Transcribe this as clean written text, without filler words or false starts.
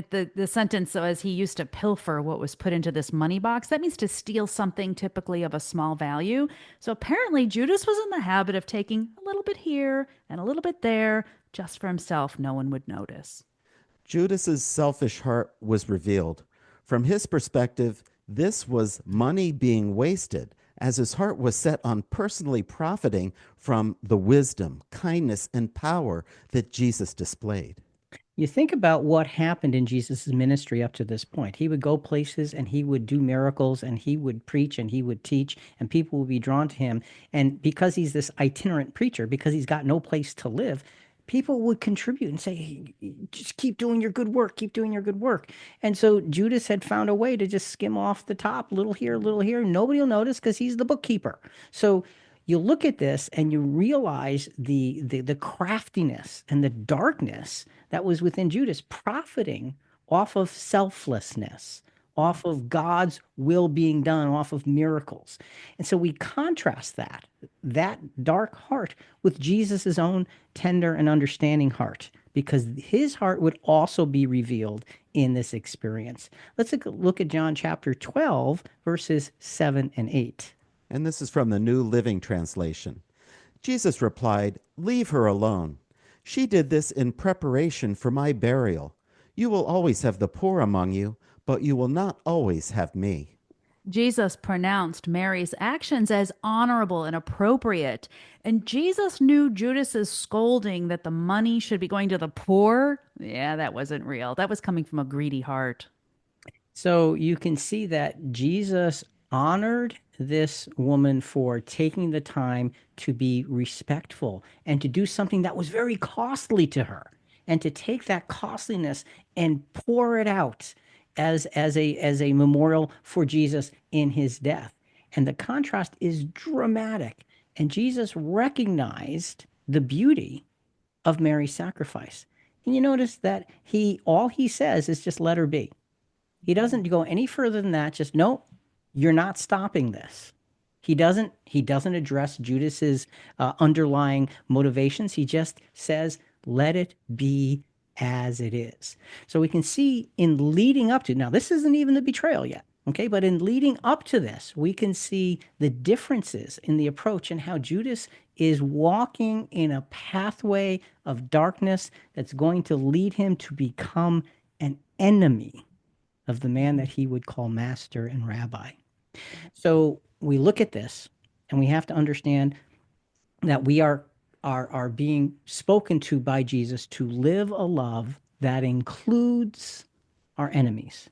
The sentence says he used to pilfer what was put into this money box. That means to steal something typically of a small value. So apparently Judas was in the habit of taking a little bit here and a little bit there just for himself. No one would notice. Judas's selfish heart was revealed. From his perspective, this was money being wasted, as his heart was set on personally profiting from the wisdom, kindness, and power that Jesus displayed. You think about what happened in Jesus' ministry up to this point. He would go places and he would do miracles and he would preach and he would teach and people would be drawn to him. And because he's this itinerant preacher, because he's got no place to live, people would contribute and say, "Hey, just keep doing your good work, keep doing your good work." And so Judas had found a way to just skim off the top, little here, little here. Nobody will notice because he's the bookkeeper. So you look at this and you realize the craftiness and the darkness that was within Judas, profiting off of selflessness, off of God's will being done, off of miracles. And so we contrast that dark heart with Jesus's own tender and understanding heart, because his heart would also be revealed in this experience. Let's look at John chapter 12, verses 7 and 8. And this is from the New Living Translation. Jesus replied, "Leave her alone. She did this in preparation for my burial. You will always have the poor among you, but you will not always have me." Jesus pronounced Mary's actions as honorable and appropriate. And Jesus knew Judas's scolding that the money should be going to the poor. Yeah, that wasn't real. That was coming from a greedy heart. So you can see that Jesus honored this woman for taking the time to be respectful and to do something that was very costly to her, and to take that costliness and pour it out as a memorial for Jesus in his death. And the contrast is dramatic. And Jesus recognized the beauty of Mary's sacrifice. And you notice that all he says is just let her be. He doesn't go any further than that. Just no, you're not stopping this. He doesn't address Judas's underlying motivations. He just says, let it be as it is. So we can see in leading up to, now this isn't even the betrayal yet, okay? But in leading up to this, we can see the differences in the approach and how Judas is walking in a pathway of darkness that's going to lead him to become an enemy of the man that he would call master and rabbi. So we look at this and we have to understand that we are being spoken to by Jesus to live a love that includes our enemies.